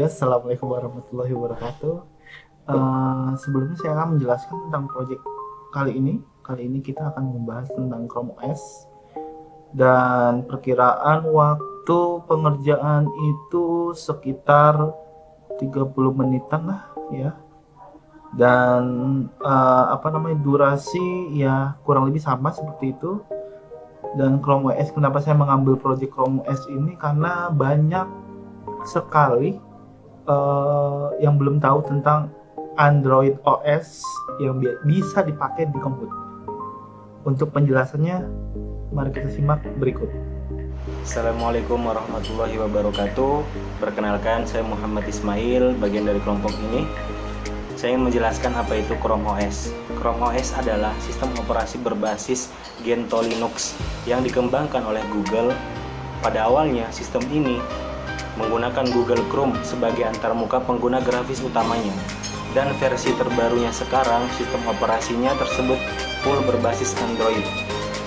Ya, assalamualaikum warahmatullahi wabarakatuh. Sebelumnya saya akan menjelaskan tentang proyek kali ini. Kali ini kita akan membahas tentang Chrome OS dan perkiraan waktu pengerjaan itu sekitar 30 menitan lah ya. Dan durasi ya kurang lebih sama seperti itu. Dan Chrome OS, kenapa saya mengambil proyek Chrome OS ini karena banyak sekali yang belum tahu tentang Android OS yang bisa dipakai di komputer. Untuk penjelasannya, mari kita simak berikut. Assalamualaikum warahmatullahi wabarakatuh. Perkenalkan, saya Muhammad Ismail, bagian dari kelompok ini. Saya ingin menjelaskan apa itu Chrome OS. Chrome OS adalah sistem operasi berbasis Gentoo Linux yang dikembangkan oleh Google. Pada awalnya, sistem ini menggunakan Google Chrome sebagai antarmuka pengguna grafis utamanya, dan versi terbarunya sekarang sistem operasinya tersebut full berbasis Android,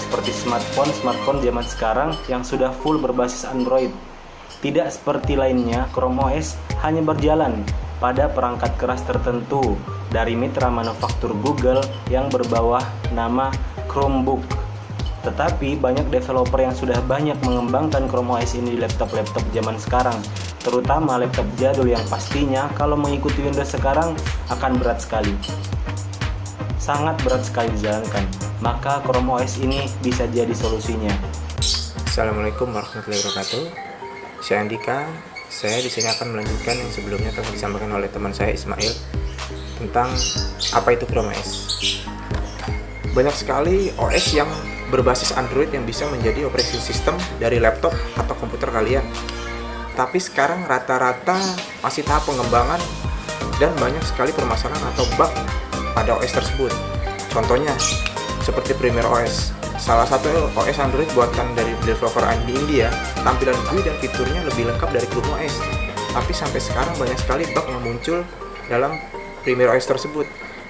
seperti smartphone zaman sekarang yang sudah full berbasis Android. Tidak seperti lainnya, Chrome OS hanya berjalan pada perangkat keras tertentu dari mitra manufaktur Google yang berbawah nama Chromebook. Tetapi banyak developer yang sudah banyak mengembangkan Chrome OS ini di laptop-laptop zaman sekarang, terutama laptop jadul yang pastinya kalau mengikuti Windows sekarang akan berat sekali. Sangat berat sekali dijalankan, maka Chrome OS ini bisa jadi solusinya. Assalamualaikum warahmatullahi wabarakatuh. Saya Andika. Saya di sini akan melanjutkan yang sebelumnya telah disampaikan oleh teman saya Ismail tentang apa itu Chrome OS. Banyak sekali OS yang berbasis Android yang bisa menjadi operasi sistem dari laptop atau komputer kalian. Tapi sekarang rata-rata masih tahap pengembangan dan banyak sekali permasalahan atau bug pada OS tersebut. Contohnya seperti Premiere OS, salah satu OS Android buatan dari developer di India. Tampilan GUI dan fiturnya lebih lengkap dari Chrome OS. Tapi sampai sekarang banyak sekali bug yang muncul dalam Premiere OS tersebut.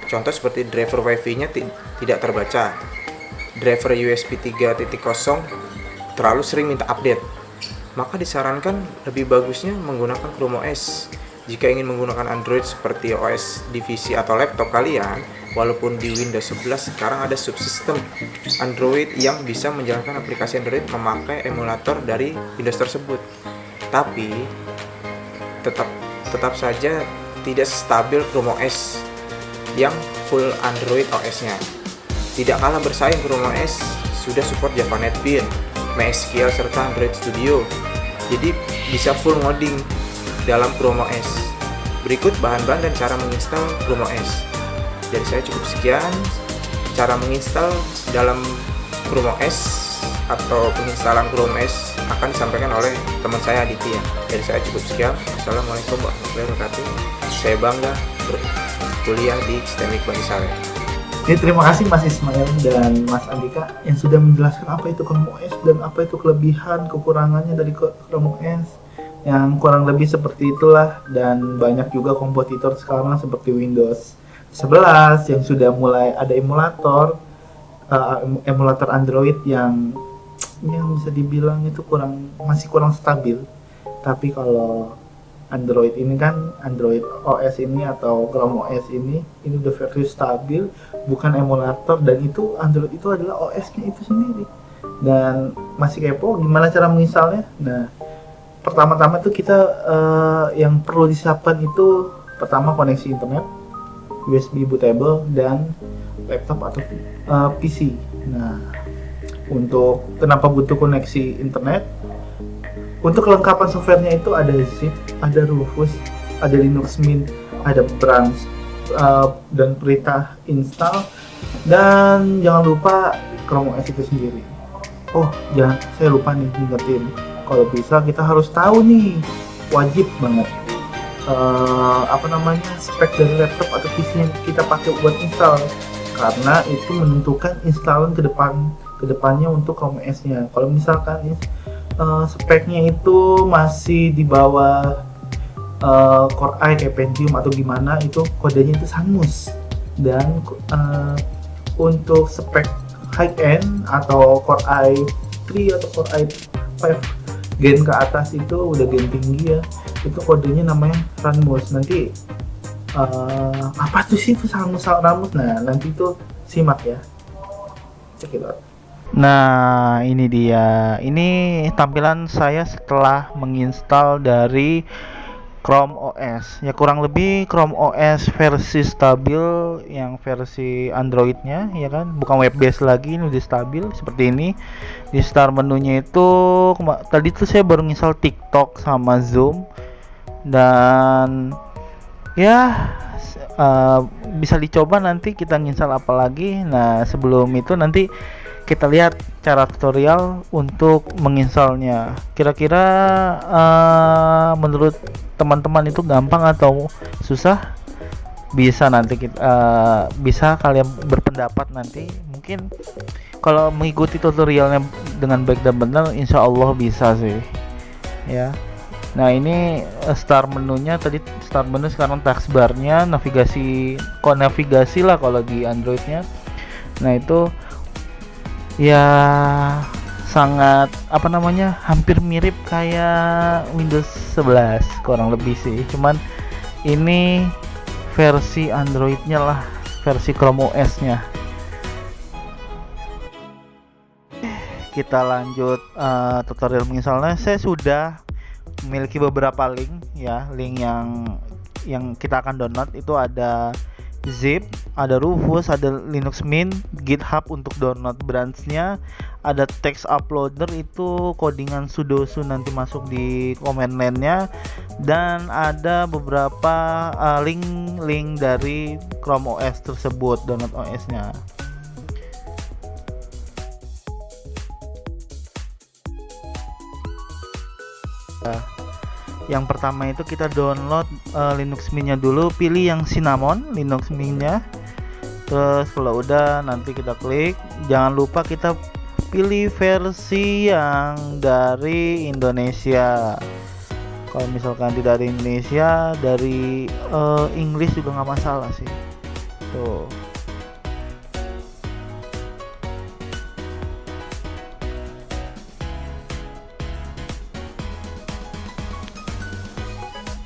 Contoh seperti driver Wi-Fi-nya tidak terbaca, driver USB 3.0 terlalu sering minta update. Maka disarankan lebih bagusnya menggunakan Chrome OS. Jika ingin menggunakan Android seperti OS divisi atau laptop kalian, walaupun di Windows 11 sekarang ada subsistem Android yang bisa menjalankan aplikasi Android memakai emulator dari Windows tersebut. Tapi tetap saja tidak stabil Chrome OS yang full Android OS-nya. Tidak kalah bersaing, Chrome OS sudah support Java NetBeans, MySQL serta Android Studio. Jadi bisa full ngoding dalam Chrome OS. Berikut bahan-bahan dan cara menginstal Chrome OS. Jadi saya cukup sekian cara menginstal dalam Chrome OS atau penginstalan Chrome OS akan disampaikan oleh teman saya Aditya. Jadi saya cukup sekian. Assalamualaikum warahmatullahi wabarakatuh. Saya bangga berkuliah di STEMIK Bani Saleh. Terima kasih Mas Ismail dan Mas Andika yang sudah menjelaskan apa itu Chrome OS dan apa itu kelebihan kekurangannya dari Chrome OS. Yang kurang lebih seperti itulah, dan banyak juga kompetitor sekarang seperti Windows 11 yang sudah mulai ada emulator Android yang bisa dibilang itu masih kurang stabil. Tapi kalau Android ini kan, Android OS ini atau Chrome OS ini udah versi stabil, bukan emulator, dan itu Android itu adalah OS-nya itu sendiri. Dan masih kepo gimana cara menginstalnya? Nah, pertama-tama tuh kita yang perlu disiapkan itu pertama koneksi internet, USB bootable, dan laptop atau PC. Nah, untuk kenapa butuh koneksi internet? Untuk kelengkapan softwarenya itu ada zip, ada Rufus, ada Linux Mint, ada Branch, dan perintah install, dan jangan lupa Chrome OS itu sendiri. Oh, saya lupa nih ngingetin. Kalau bisa kita harus tahu nih, wajib banget spek dari laptop atau PC yang kita pakai buat install, karena itu menentukan instalan kedepannya untuk Chrome OS-nya. Kalau misalkan speknya itu masih di bawah Core i kayak Pentium atau gimana, itu kodenya itu Sanmus. Dan untuk spek high end atau Core i3 atau Core i5 gen ke atas itu udah gen tinggi ya, itu kodenya namanya Ranmus. Nanti apa tuh sih itu Ranmus? Nah nanti itu simak ya, check it out. Nah ini dia, ini tampilan saya setelah menginstal dari Chrome OS. Ya kurang lebih Chrome OS versi stabil, yang versi Androidnya ya kan, bukan web based lagi, ini udah stabil seperti ini. Di start menunya itu tadi tuh saya baru install TikTok sama Zoom, dan ya bisa dicoba nanti kita nginstal apa lagi. Nah sebelum itu nanti kita lihat cara tutorial untuk menginstalnya. Kira-kira menurut teman-teman itu gampang atau susah? Bisa nanti bisa kalian berpendapat nanti. Mungkin kalau mengikuti tutorialnya dengan baik dan benar, insya Allah bisa sih ya. Nah ini start menunya, tadi start menu, sekarang taskbarnya, navigasi lah kalau di Androidnya. Nah itu ya sangat hampir mirip kayak Windows 11 kurang lebih sih, cuman ini versi Androidnya lah, versi Chrome OS nya. Kita lanjut tutorial menginstalnya. Saya sudah memiliki beberapa link ya, link yang kita akan download itu ada zip, ada Rufus, ada Linux Mint, GitHub untuk download branch-nya, ada text uploader itu codingan sudoku nanti masuk di command line-nya, dan ada beberapa link dari Chrome OS tersebut, download OS-nya. Yang pertama itu kita download Linux Mint-nya dulu, pilih yang Cinnamon Linux Mint-nya. Terus kalau udah nanti kita klik, jangan lupa kita pilih versi yang dari Indonesia. Kalau misalkan tidak dari Indonesia, dari Inggris juga nggak masalah sih. Tuh.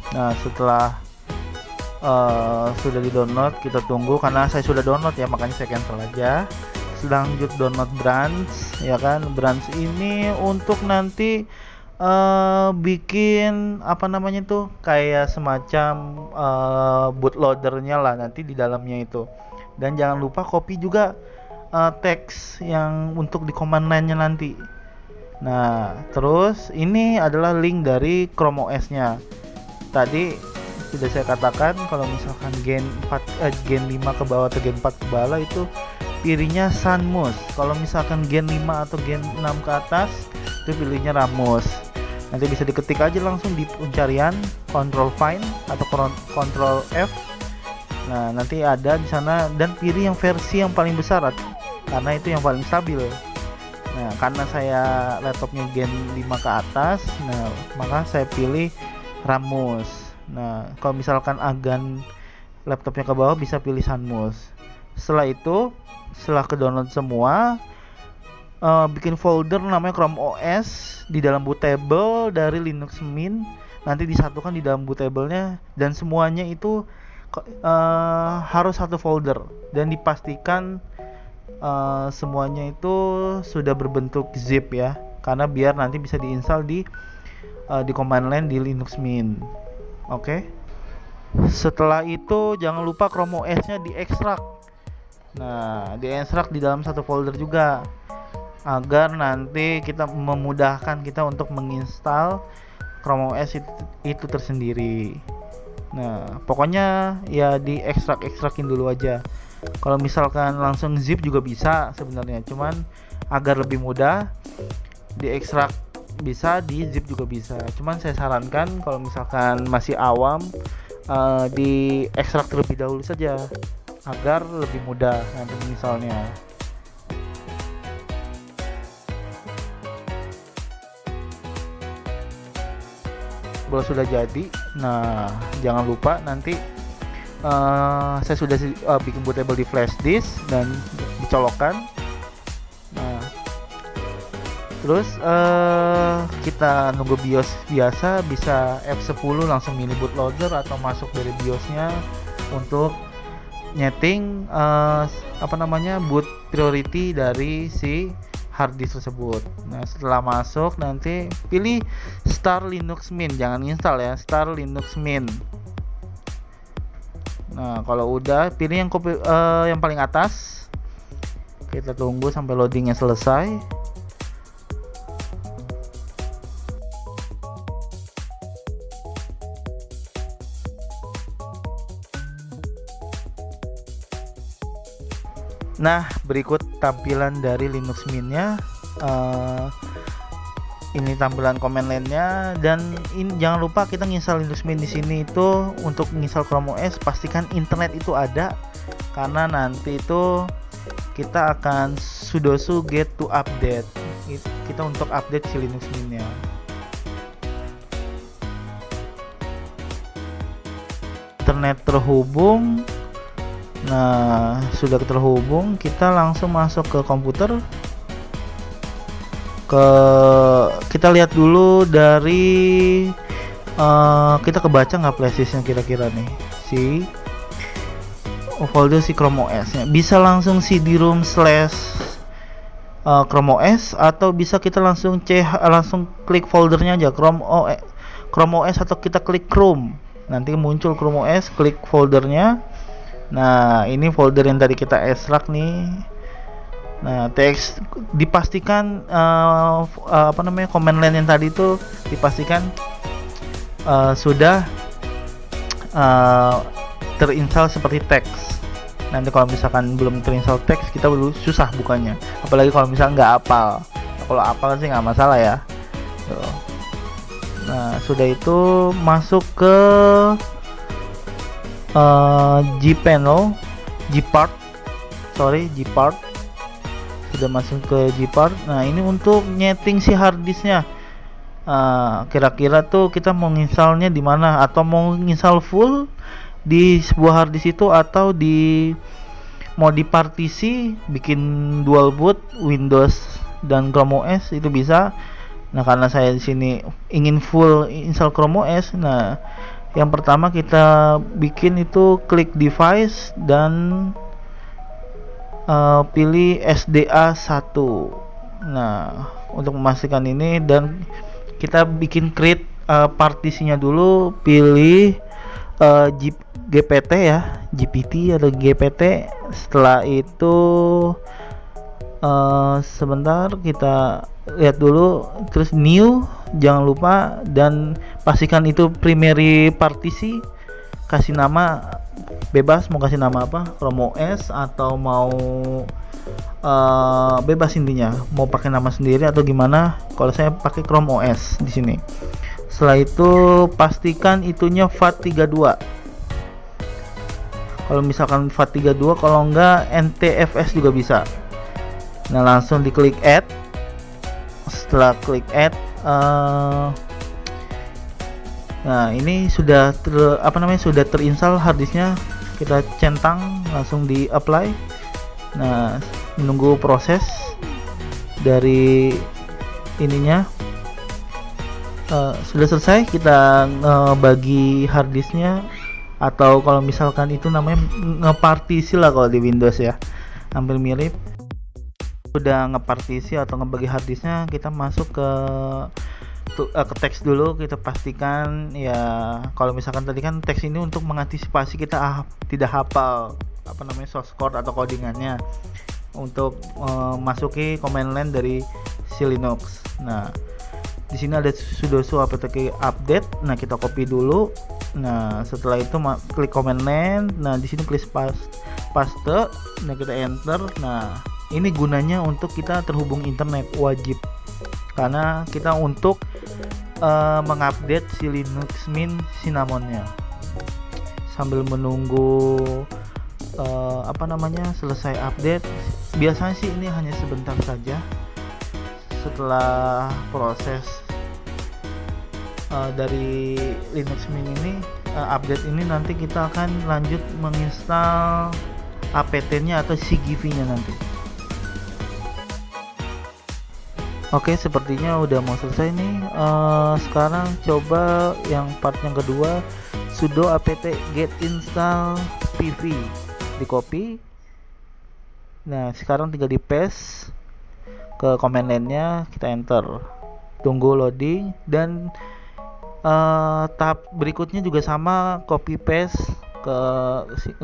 Nah setelah sudah di download, kita tunggu karena saya sudah download ya, makanya saya cancel aja. Lanjut download branch ya kan. Branch ini untuk nanti bikin kayak semacam bootloadernya lah nanti di dalamnya itu. Dan jangan lupa copy juga teks yang untuk di command line-nya nanti. Nah terus ini adalah link dari Chrome OS nya. Tadi sudah saya katakan kalau misalkan gen 5 ke bawah atau gen 4 ke bawah itu pilihnya Sunmus. Kalau misalkan gen 5 atau gen 6 ke atas itu pilihnya Ramos. Nanti bisa diketik aja langsung di pencarian, Control Find atau Control F. Nah nanti ada di sana, dan pilih yang versi yang paling besar karena itu yang paling stabil. Nah karena saya laptopnya gen 5 ke atas, nah maka saya pilih Ramos. Nah kalau misalkan agan laptopnya ke bawah bisa pilih Sunmus. Setelah itu, setelah ke download semua, bikin folder namanya Chrome OS di dalam bootable dari Linux Mint, nanti disatukan di dalam bootable-nya, dan semuanya itu harus satu folder, dan dipastikan semuanya itu sudah berbentuk zip ya, karena biar nanti bisa diinstal di command line di Linux Mint. Oke. Setelah itu jangan lupa Chrome OS-nya diekstrak. Nah, diekstrak di dalam satu folder juga, agar nanti kita memudahkan kita untuk menginstal Chrome OS itu tersendiri. Nah, pokoknya ya diekstrakin dulu aja. Kalau misalkan langsung zip juga bisa sebenarnya, cuman agar lebih mudah diekstrak bisa, di zip juga bisa. Cuman saya sarankan kalau misalkan masih awam, di ekstrak terlebih dahulu saja agar lebih mudah nanti menginstalnya. Kalau sudah jadi, nah jangan lupa nanti saya sudah bikin bootable di flash disk dan dicolokkan. Nah Terus kita nunggu BIOS biasa, bisa F10 langsung mini bootloader atau masuk dari BIOSnya untuk nyeting boot priority dari si hard disk tersebut. Nah, setelah masuk nanti pilih Start Linux Mint, jangan install ya, Start Linux Mint. Nah, kalau udah pilih yang paling atas. Kita tunggu sampai loadingnya selesai. Nah, berikut tampilan dari Linux Mint-nya. Ini tampilan command line-nya, dan jangan lupa kita nginstal Linux Mint di sini itu untuk nginstal Chrome OS pastikan internet itu ada, karena nanti itu kita akan sudoku get to update. Kita untuk update si Linux Mint-nya. Internet terhubung. Nah, sudah terhubung, kita langsung masuk ke komputer. Kita lihat dulu dari kita kebaca nggak flashdisknya kira-kira nih si folder si Chrome OS nya. Bisa langsung cd-rom / Chrome OS, atau bisa kita langsung klik foldernya aja Chrome OS atau kita klik Chrome, nanti muncul Chrome OS, klik foldernya. Nah, ini folder yang tadi kita extract nih. Nah, teks dipastikan command line yang tadi itu dipastikan sudah terinstall seperti teks. Nanti kalau misalkan belum terinstall teks, kita susah bukanya. Apalagi kalau misalkan nggak hafal. Kalau hafal sih nggak masalah ya. Tuh. Nah, sudah itu masuk ke Gpart. Sudah masuk ke Gpart. Nah, ini untuk nyeting si harddisknya. Kira-kira tuh kita mau nginstalnya di mana, atau mau nginstal full di sebuah harddisk itu, atau mau dipartisi, bikin dual boot Windows dan Chrome OS itu bisa. Nah, karena saya di sini ingin full install Chrome OS, nah yang pertama kita bikin itu klik device dan pilih SDA 1. Nah, untuk memastikan ini, dan kita bikin create partisinya dulu, pilih GPT ya, GPT atau GPT. Setelah itu sebentar kita lihat dulu, terus new, jangan lupa, dan pastikan itu primary partisi. Kasih nama bebas, mau kasih nama apa, Chrome OS atau mau bebas, intinya mau pakai nama sendiri atau gimana. Kalau saya pakai Chrome OS di sini. Setelah itu pastikan itunya FAT32. Kalau misalkan FAT32, kalau enggak NTFS juga bisa. Nah, langsung diklik add. Setelah klik add, nah ini sudah sudah terinstall harddisknya. Kita centang, langsung di apply. Nah, menunggu proses dari ininya. Sudah selesai, kita bagi harddisknya, atau kalau misalkan itu namanya ngepartisi lah kalau di Windows ya, hampir mirip. Udah ngepartisi atau ngebagi harddisknya, kita masuk ke teks dulu. Kita pastikan ya, kalau misalkan tadi kan teks ini untuk mengantisipasi kita tidak hafal source code atau codingannya, untuk masuki command line dari si Linux. Nah, di sini ada sudoku apt update. Nah, kita copy dulu. Nah, setelah itu klik command line. Nah, di sini klik paste. Nah, kita enter. Nah, ini gunanya untuk kita terhubung internet, wajib, karena kita untuk mengupdate si Linux Mint Cinnamonnya. Sambil menunggu selesai update. Biasanya sih ini hanya sebentar saja. Setelah proses dari Linux Mint ini update ini, nanti kita akan lanjut menginstal apt-nya atau CGV-nya nanti. Oke, sepertinya udah mau selesai nih. Sekarang coba yang part yang kedua, sudo apt get install pv, di copy. Nah, sekarang tinggal di paste ke command line-nya, kita enter. Tunggu loading, dan tahap berikutnya juga sama, copy paste ke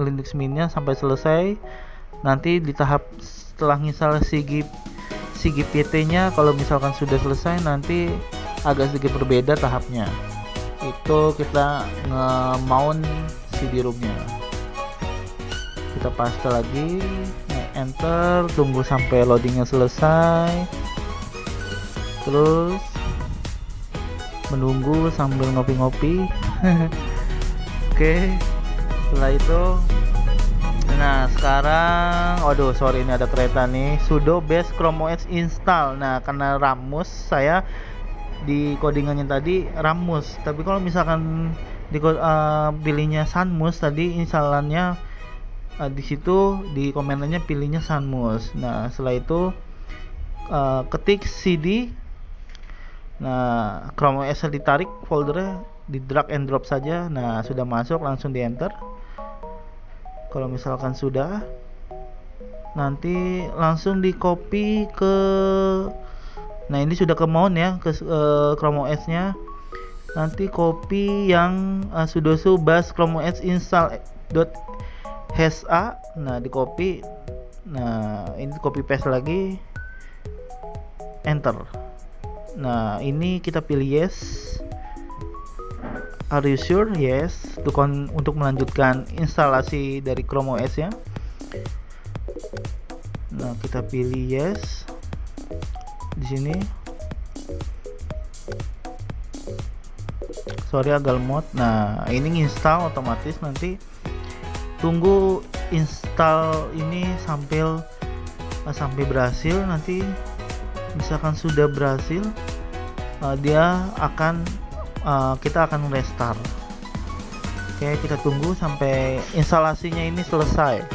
Linux Mint-nya sampai selesai. Nanti di tahap setelah install CGPT-nya, kalau misalkan sudah selesai, nanti agak sedikit berbeda tahapnya. Itu kita nge-mount CD-ROM-nya. Kita paste lagi, enter, tunggu sampai loadingnya selesai. Terus menunggu sambil ngopi-ngopi. Oke, setelah itu, nah sekarang, waduh sorry, ini ada kereta nih, sudo base Chrome OS install. Nah, karena Ramus, saya di codingannya tadi Ramus, tapi kalau misalkan di pilihnya Sunmus, tadi installannya di situ di komentarnya pilihnya Sunmus. Nah, setelah itu ketik cd. Nah, Chrome OS ditarik foldernya, di drag and drop saja. Nah, sudah masuk, langsung di enter. Kalau misalkan sudah, nanti langsung di copy ke, nah ini sudah ke mount ya, ke Chrome OS nya. Nanti copy yang sudo bash Chrome OS install .ha. Nah, di copy. Nah, ini copy paste lagi, enter. Nah, ini kita pilih yes. Are you sure? Yes. Untuk melanjutkan instalasi dari Chrome OS ya. Nah, kita pilih yes di sini. Sorry, agak lemot. Nah, ini install otomatis. Nanti tunggu install ini sampai berhasil. Nanti misalkan sudah berhasil, dia akan kita akan restart. Oke, kita tunggu sampai instalasinya ini selesai.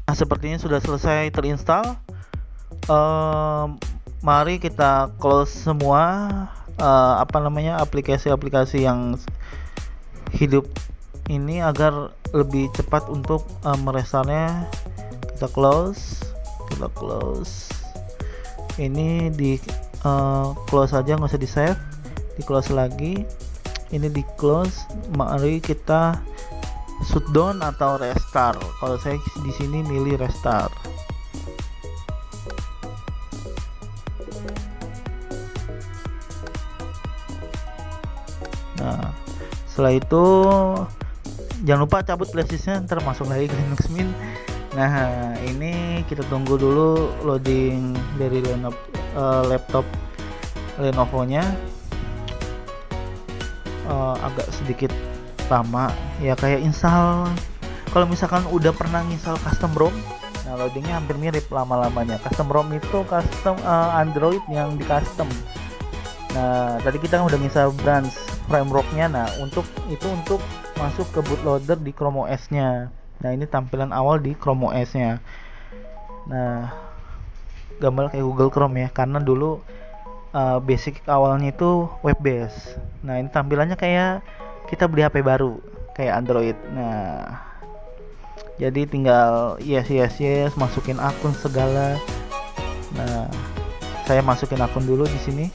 Nah, sepertinya sudah selesai terinstall. Mari kita close semua aplikasi-aplikasi yang hidup ini agar lebih cepat untuk merestartnya. Kita close ini, di close aja, nggak usah di save, di close lagi, ini di close. Mari kita shutdown atau restart. Kalau saya di sini milih restart. Nah, setelah itu jangan lupa cabut flashdisknya, ntar masuk lagi ke Linux Mint. Nah, ini kita tunggu dulu loading dari laptop Lenovo-nya. Agak sedikit lama ya, kayak install. Kalau misalkan udah pernah install custom ROM, nah loadingnya hampir mirip lama-lamanya. Custom ROM itu custom Android yang di custom. Nah, tadi kita udah install branch framework-nya. Nah, untuk masuk ke bootloader di Chrome OS-nya. Nah, ini tampilan awal di Chrome OS-nya. Nah, gambar kayak Google Chrome ya, karena dulu basic awalnya itu web based. Nah, ini tampilannya kayak kita beli HP baru, kayak Android. Nah, jadi tinggal yes, masukin akun segala. Nah, saya masukin akun dulu di sini.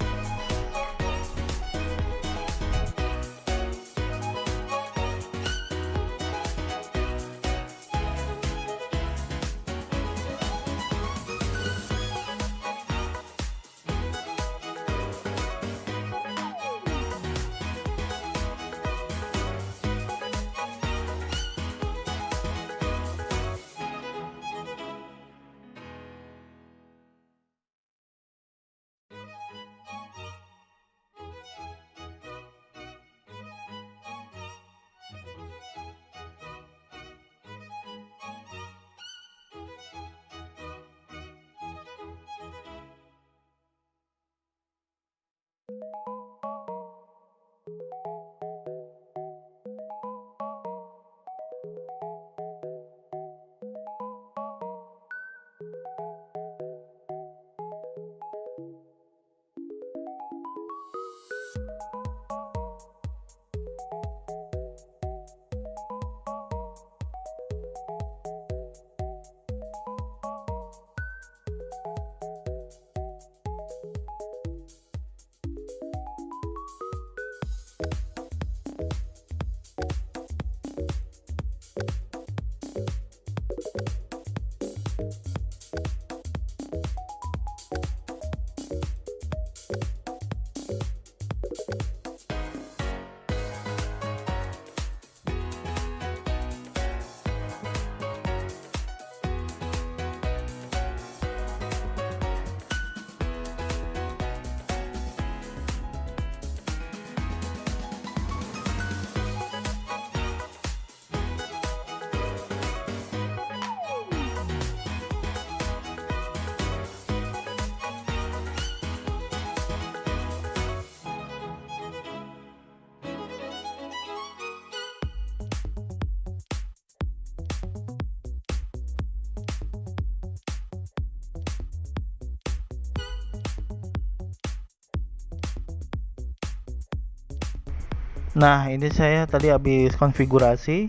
Nah, ini saya tadi habis konfigurasi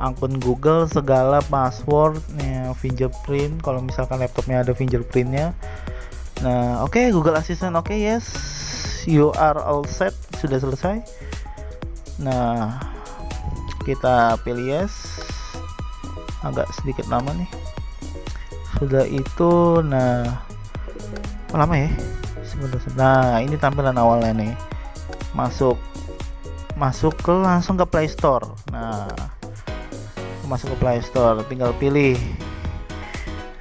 akun Google, segala passwordnya, fingerprint. Kalau misalkan laptopnya ada fingerprintnya. Nah, oke, Google Assistant, oke, yes, you are all set, sudah selesai. Nah, kita pilih yes. Agak sedikit lama nih. Sudah itu, nah, lama ya. Sebentar. Nah, ini tampilan awalnya nih. Masuk ke langsung ke Play Store. Nah, masuk ke Play Store, tinggal pilih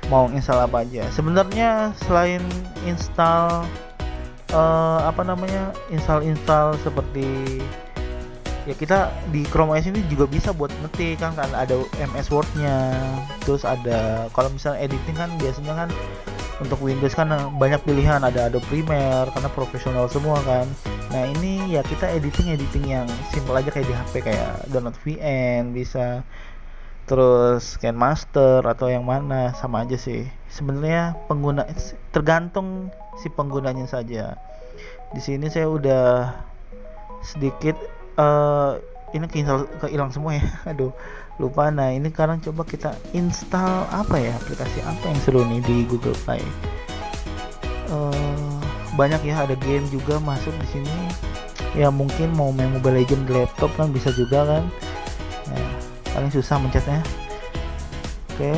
mau install apa aja. Sebenarnya selain install install seperti ya, kita di Chrome OS ini juga bisa buat ngetik kan ada MS Word-nya. Terus ada, kalau misalnya editing kan biasanya kan untuk Windows kan banyak pilihan, ada Adobe Premiere karena profesional semua kan. Nah, ini ya kita editing yang simple aja kayak di HP, kayak download VN bisa, terus Scan Master atau yang mana, sama aja sih. Sebenarnya tergantung si penggunanya saja. Di sini saya udah sedikit ini kehilang semua ya. Aduh, lupa. Nah, ini sekarang coba kita install aplikasi apa yang seru nih di Google Play. Banyak ya, ada game juga masuk di sini. Ya mungkin mau main Mobile Legends di laptop kan bisa juga kan. Nah, paling susah mencetnya. Oke.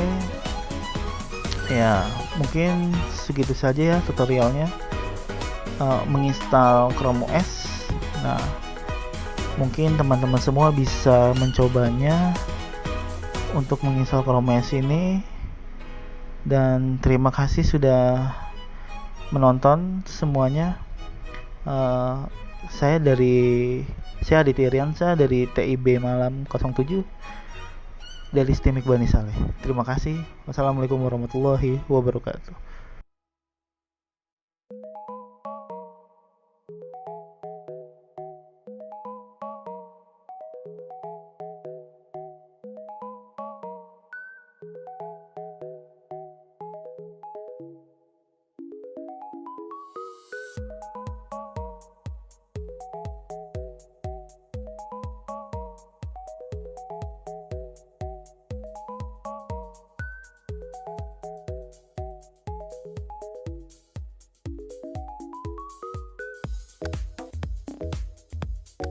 Ya, mungkin segitu saja ya tutorialnya. Menginstal Chrome OS. Nah, mungkin teman-teman semua bisa mencobanya untuk menginstal Chrome OS ini. Dan terima kasih sudah menonton semuanya. Saya Aditya Iriansyah dari TIB Malam 07 dari Stimik Bani Saleh. Terima kasih. Wassalamualaikum warahmatullahi wabarakatuh.